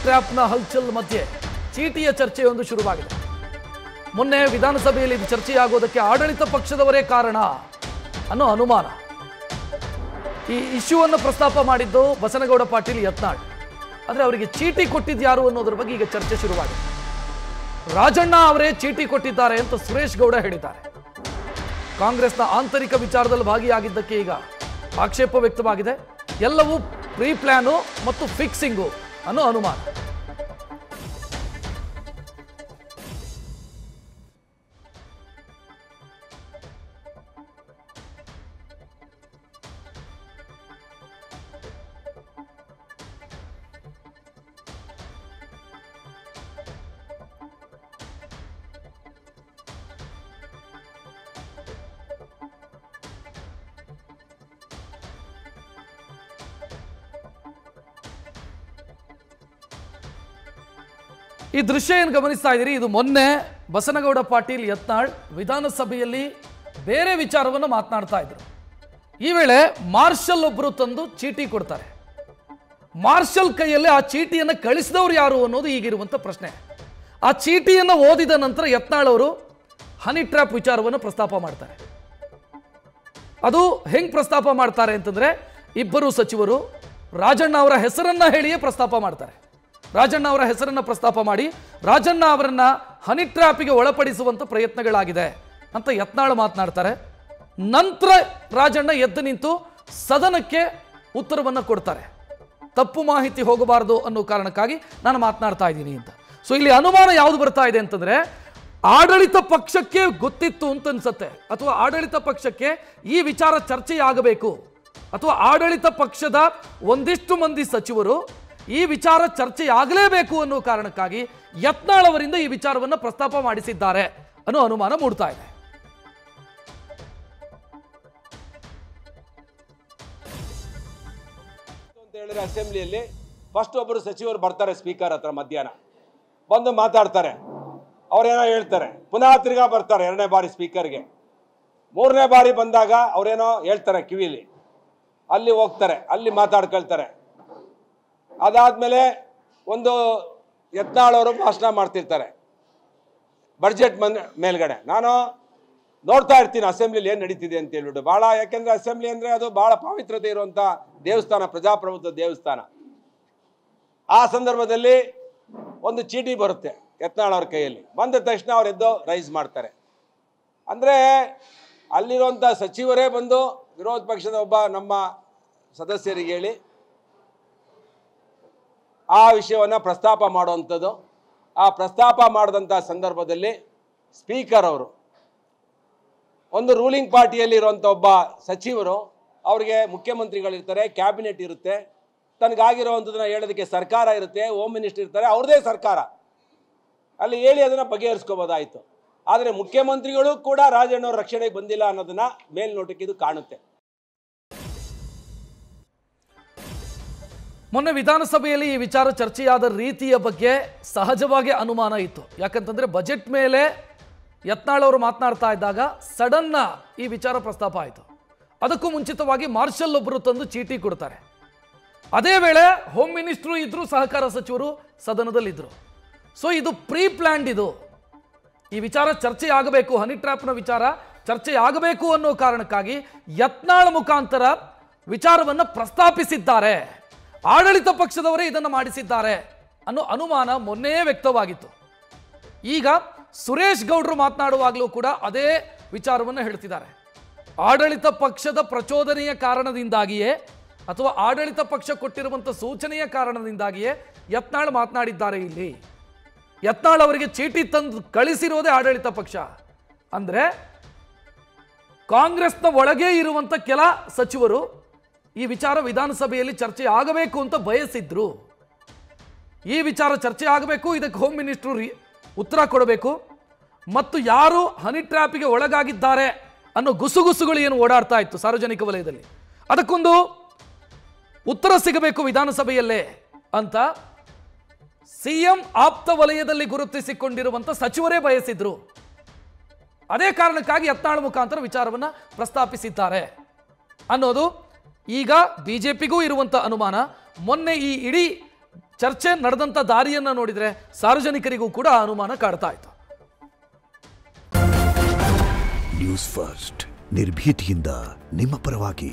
ಟ್ರ್ಯಾಪ್ನ ಹಲ್ಚಲ್ ಮಧ್ಯೆ ಚೀಟಿಯ ಚರ್ಚೆಯೊಂದು ಶುರುವಾಗಿದೆ. ಮೊನ್ನೆ ವಿಧಾನಸಭೆಯಲ್ಲಿ ಇದು ಚರ್ಚೆಯಾಗೋದಕ್ಕೆ ಆಡಳಿತ ಪಕ್ಷದವರೇ ಕಾರಣ ಅನ್ನೋ ಅನುಮಾನ. ಈ ಇಶ್ಯೂವನ್ನು ಪ್ರಸ್ತಾಪ ಮಾಡಿದ್ದು ಬಸನಗೌಡ ಪಾಟೀಲ್ ಯತ್ನಾಳ್. ಆದರೆ ಅವರಿಗೆ ಚೀಟಿ ಕೊಟ್ಟಿದ್ಯಾರು ಅನ್ನೋದ್ರ ಬಗ್ಗೆ ಈಗ ಚರ್ಚೆ ಶುರುವಾಗಿದೆ. ರಾಜಣ್ಣ ಅವರೇ ಚೀಟಿ ಕೊಟ್ಟಿದ್ದಾರೆ ಅಂತ ಸುರೇಶ್ ಗೌಡ ಹೇಳಿದ್ದಾರೆ. ಕಾಂಗ್ರೆಸ್ನ ಆಂತರಿಕ ವಿಚಾರದಲ್ಲಿ ಭಾಗಿಯಾಗಿದ್ದಕ್ಕೆ ಈಗ ಆಕ್ಷೇಪ ವ್ಯಕ್ತವಾಗಿದೆ. ಎಲ್ಲವೂ ಪ್ರೀ ಪ್ಲಾನು ಮತ್ತು ಫಿಕ್ಸಿಂಗು ಅನ್ನೋ ಅನುಮಾನ. ಈ ದೃಶ್ಯ ಏನು ಗಮನಿಸ್ತಾ ಇದ್ದೀರಿ, ಇದು ಮೊನ್ನೆ ಬಸನಗೌಡ ಪಾಟೀಲ್ ಯತ್ನಾಳ್ ವಿಧಾನಸಭೆಯಲ್ಲಿ ಬೇರೆ ವಿಚಾರವನ್ನು ಮಾತನಾಡ್ತಾ ಇದ್ರು. ಈ ವೇಳೆ ಮಾರ್ಷಲ್ ಒಬ್ಬರು ತಂದು ಚೀಟಿ ಕೊಡ್ತಾರೆ. ಮಾರ್ಷಲ್ ಕೈಯಲ್ಲಿ ಆ ಚೀಟಿಯನ್ನು ಕಳಿಸಿದವರು ಯಾರು ಅನ್ನೋದು ಈಗಿರುವಂಥ ಪ್ರಶ್ನೆ. ಆ ಚೀಟಿಯನ್ನು ಓದಿದ ನಂತರ ಯತ್ನಾಳ್ ಅವರು ಹನಿ ಟ್ರ್ಯಾಪ್ ವಿಚಾರವನ್ನು ಪ್ರಸ್ತಾಪ ಮಾಡ್ತಾರೆ. ಅದು ಹೆಂಗ್ ಪ್ರಸ್ತಾಪ ಮಾಡ್ತಾರೆ ಅಂತಂದ್ರೆ, ಇಬ್ಬರು ಸಚಿವರು ರಾಜಣ್ಣ ಅವರ ಹೆಸರನ್ನ ಹೇಳಿಯೇ ಪ್ರಸ್ತಾಪ ಮಾಡ್ತಾರೆ. ರಾಜಣ್ಣ ಅವರ ಹೆಸರನ್ನು ಪ್ರಸ್ತಾಪ ಮಾಡಿ ರಾಜಣ್ಣ ಅವರನ್ನ ಹನಿ ಟ್ರ್ಯಾಪಿಗೆ ಒಳಪಡಿಸುವಂತ ಪ್ರಯತ್ನಗಳಾಗಿದೆ ಅಂತ ಯತ್ನಾಳ್ ಮಾತನಾಡ್ತಾರೆ. ನಂತರ ರಾಜಣ್ಣ ಎದ್ದು ನಿಂತು ಸದನಕ್ಕೆ ಉತ್ತರವನ್ನು ಕೊಡ್ತಾರೆ. ತಪ್ಪು ಮಾಹಿತಿ ಹೋಗಬಾರದು ಅನ್ನೋ ಕಾರಣಕ್ಕಾಗಿ ನಾನು ಮಾತನಾಡ್ತಾ ಇದ್ದೀನಿ ಅಂತ. ಸೊ ಇಲ್ಲಿ ಅನುಮಾನ ಯಾವುದು ಬರ್ತಾ ಇದೆ ಅಂತಂದ್ರೆ, ಆಡಳಿತ ಪಕ್ಷಕ್ಕೆ ಗೊತ್ತಿತ್ತು ಅಂತ ಅನ್ಸುತ್ತೆ, ಅಥವಾ ಆಡಳಿತ ಪಕ್ಷಕ್ಕೆ ಈ ವಿಚಾರ ಚರ್ಚೆಯಾಗಬೇಕು, ಅಥವಾ ಆಡಳಿತ ಪಕ್ಷದ ಒಂದಿಷ್ಟು ಮಂದಿ ಸಚಿವರು ಈ ವಿಚಾರ ಚರ್ಚೆಯಾಗಲೇಬೇಕು ಅನ್ನೋ ಕಾರಣಕ್ಕಾಗಿ ಯತ್ನಾಳ್ ಅವರಿಂದ ಈ ವಿಚಾರವನ್ನು ಪ್ರಸ್ತಾಪ ಮಾಡಿಸಿದ್ದಾರೆ ಅನ್ನೋ ಅನುಮಾನ ಮೂಡ್ತಾ ಇದೆ. ಅಂತ ಹೇಳಿದ್ರೆ ಅಸೆಂಬ್ಲಿಯಲ್ಲಿ ಫಸ್ಟ್ ಒಬ್ಬರು ಸಚಿವರು ಬರ್ತಾರೆ ಸ್ಪೀಕರ್ ಹತ್ರ, ಮಧ್ಯಾಹ್ನ ಬಂದು ಮಾತಾಡ್ತಾರೆ. ಅವ್ರೇನೋ ಹೇಳ್ತಾರೆ, ಪುನಃ ತಿರ್ಗಾ ಬರ್ತಾರೆ ಎರಡನೇ ಬಾರಿ ಸ್ಪೀಕರ್ಗೆ. ಮೂರನೇ ಬಾರಿ ಬಂದಾಗ ಅವ್ರೇನೋ ಹೇಳ್ತಾರೆ ಕಿವಿಲಿ, ಅಲ್ಲಿ ಹೋಗ್ತಾರೆ, ಅಲ್ಲಿ ಮಾತಾಡ್ಕೊಳ್ತಾರೆ. ಅದಾದ್ಮೇಲೆ ಒಂದು ಯತ್ನಾಳ್ ಅವರು ಭಾಷಣ ಮಾಡ್ತಿರ್ತಾರೆ ಬಡ್ಜೆಟ್ ಮೇಲ್ಗಡೆ. ನಾನು ನೋಡ್ತಾ ಇರ್ತೀನಿ ಅಸೆಂಬ್ಲಿಲಿ ಏನು ನಡೀತಿದೆ ಅಂತ ಹೇಳ್ಬಿಟ್ಟು ಭಾಳ, ಯಾಕೆಂದ್ರೆ ಅಸೆಂಬ್ಲಿ ಅಂದರೆ ಅದು ಭಾಳ ಪವಿತ್ರತೆ ಇರುವಂಥ ದೇವಸ್ಥಾನ, ಪ್ರಜಾಪ್ರಭುತ್ವ ದೇವಸ್ಥಾನ. ಆ ಸಂದರ್ಭದಲ್ಲಿ ಒಂದು ಚೀಟಿ ಬರುತ್ತೆ ಯತ್ನಾಳ್ ಅವ್ರ ಕೈಯಲ್ಲಿ. ಬಂದ ತಕ್ಷಣ ಅವ್ರು ಎದ್ದು ರೈಸ್ ಮಾಡ್ತಾರೆ. ಅಂದರೆ ಅಲ್ಲಿರುವಂಥ ಸಚಿವರೇ ಬಂದು ವಿರೋಧ ಪಕ್ಷದ ಒಬ್ಬ ನಮ್ಮ ಸದಸ್ಯರಿಗೆ ಹೇಳಿ ಆ ವಿಷಯವನ್ನು ಪ್ರಸ್ತಾಪ ಮಾಡುವಂಥದ್ದು. ಆ ಪ್ರಸ್ತಾಪ ಮಾಡಿದಂಥ ಸಂದರ್ಭದಲ್ಲಿ ಸ್ಪೀಕರ್ ಅವರು, ಒಂದು ರೂಲಿಂಗ್ ಪಾರ್ಟಿಯಲ್ಲಿ ಇರುವಂಥ ಒಬ್ಬ ಸಚಿವರು, ಅವರಿಗೆ ಮುಖ್ಯಮಂತ್ರಿಗಳಿರ್ತಾರೆ, ಕ್ಯಾಬಿನೆಟ್ ಇರುತ್ತೆ, ತನಗಾಗಿರುವಂಥದ್ದನ್ನ ಹೇಳೋದಕ್ಕೆ ಸರ್ಕಾರ ಇರುತ್ತೆ, ಹೋಮ್ ಮಿನಿಸ್ಟರ್ ಇರ್ತಾರೆ, ಅವ್ರದೇ ಸರ್ಕಾರ, ಅಲ್ಲಿ ಹೇಳಿ ಅದನ್ನು ಬಗೆಹರಿಸ್ಕೋಬೋದಾಯಿತು. ಆದರೆ ಮುಖ್ಯಮಂತ್ರಿಗಳು ಕೂಡ ರಾಜಣ್ಣವ್ರ ರಕ್ಷಣೆಗೆ ಬಂದಿಲ್ಲ ಅನ್ನೋದನ್ನ ಮೇಲ್ನೋಟಕ್ಕೆ ಇದು ಕಾಣುತ್ತೆ. ಮೊನ್ನೆ ವಿಧಾನಸಭೆಯಲ್ಲಿ ಈ ವಿಚಾರ ಚರ್ಚೆಯಾದ ರೀತಿಯ ಬಗ್ಗೆ ಸಹಜವಾಗಿ ಅನುಮಾನ ಇತ್ತು. ಯಾಕಂತಂದ್ರೆ ಬಜೆಟ್ ಮೇಲೆ ಯತ್ನಾಳ್ ಅವರು ಮಾತನಾಡ್ತಾ ಇದ್ದಾಗ ಸಡನ್ನ ಈ ವಿಚಾರ ಪ್ರಸ್ತಾಪ ಆಯಿತು. ಅದಕ್ಕೂ ಮುಂಚಿತವಾಗಿ ಮಾರ್ಷಲ್ ಒಬ್ಬರು ತಂದು ಚೀಟಿ ಕೊಡ್ತಾರೆ. ಅದೇ ವೇಳೆ ಹೋಮ್ ಮಿನಿಸ್ಟ್ರು ಇದ್ರು, ಸಹಕಾರ ಸಚಿವರು ಸದನದಲ್ಲಿದ್ದರು. ಸೊ ಇದು ಪ್ರೀ ಪ್ಲಾನ್ಡ್. ಇದು ಈ ವಿಚಾರ ಚರ್ಚೆ ಆಗಬೇಕು, ಹನಿ ಟ್ರ್ಯಾಪ್ನ ವಿಚಾರ ಚರ್ಚೆ ಆಗಬೇಕು ಅನ್ನೋ ಕಾರಣಕ್ಕಾಗಿ ಯತ್ನಾಳ್ ಮುಖಾಂತರ ವಿಚಾರವನ್ನು ಪ್ರಸ್ತಾಪಿಸಿದ್ದಾರೆ. ಆಡಳಿತ ಪಕ್ಷದವರೇ ಇದನ್ನು ಮಾಡಿಸಿದ್ದಾರೆ ಅನ್ನೋ ಅನುಮಾನ ಮೊನ್ನೆ ವ್ಯಕ್ತವಾಗಿತ್ತು. ಈಗ ಸುರೇಶ್ ಗೌಡ್ರು ಮಾತನಾಡುವಾಗಲೂ ಕೂಡ ಅದೇ ವಿಚಾರವನ್ನು ಹೇಳ್ತಿದ್ದಾರೆ. ಆಡಳಿತ ಪಕ್ಷದ ಪ್ರಚೋದನೆಯ ಕಾರಣದಿಂದಾಗಿಯೇ, ಅಥವಾ ಆಡಳಿತ ಪಕ್ಷ ಕೊಟ್ಟಿರುವಂಥ ಸೂಚನೆಯ ಕಾರಣದಿಂದಾಗಿಯೇ ಯತ್ನಾಳ್ ಮಾತನಾಡಿದ್ದಾರೆ. ಇಲ್ಲಿ ಯತ್ನಾಳ್ ಅವರಿಗೆ ಚೀಟಿ ತಂದು ಕಳಿಸಿರೋದೇ ಆಡಳಿತ ಪಕ್ಷ. ಅಂದರೆ ಕಾಂಗ್ರೆಸ್ನ ಒಳಗೆ ಇರುವಂಥ ಕೆಲ ಸಚಿವರು ಈ ವಿಚಾರ ವಿಧಾನಸಭೆಯಲ್ಲಿ ಚರ್ಚೆ ಆಗಬೇಕು ಅಂತ ಬಯಸಿದ್ರು. ಈ ವಿಚಾರ ಚರ್ಚೆ ಆಗಬೇಕು, ಇದಕ್ಕೆ ಹೋಮ್ ಮಿನಿಸ್ಟ್ರು ಉತ್ತರ ಕೊಡಬೇಕು, ಮತ್ತು ಯಾರು ಹನಿ ಟ್ರ್ಯಾಪಿಗೆ ಒಳಗಾಗಿದ್ದಾರೆ ಅನ್ನೋ ಗುಸುಗುಸುಗಳು ಏನು ಓಡಾಡ್ತಾ ಇತ್ತು ಸಾರ್ವಜನಿಕ ವಲಯದಲ್ಲಿ, ಅದಕ್ಕೊಂದು ಉತ್ತರ ಸಿಗಬೇಕು ವಿಧಾನಸಭೆಯಲ್ಲೇ ಅಂತ ಸಿಎಂ ಆಪ್ತ ವಲಯದಲ್ಲಿ ಗುರುತಿಸಿಕೊಂಡಿರುವಂಥ ಸಚಿವರೇ ಬಯಸಿದ್ರು. ಅದೇ ಕಾರಣಕ್ಕಾಗಿ ಯತ್ನಾಳ್ ಮುಖಾಂತರ ವಿಚಾರವನ್ನು ಪ್ರಸ್ತಾಪಿಸಿದ್ದಾರೆ ಅನ್ನೋದು ಈಗ ಬಿಜೆಪಿಗೂ ಇರುವಂಥ ಅನುಮಾನ. ಮೊನ್ನೆ ಈ ಇಡೀ ಚರ್ಚೆ ನಡೆದಂಥ ದಾರಿಯನ್ನು ನೋಡಿದರೆ ಸಾರ್ವಜನಿಕರಿಗೂ ಕೂಡ ಅನುಮಾನ ಕಾಡ್ತಾ ಇತ್ತು. ನ್ಯೂಸ್ ಫಸ್ಟ್ ನಿರ್ಭೀತಿಯಿಂದ ನಿಮ್ಮ ಪರವಾಗಿ.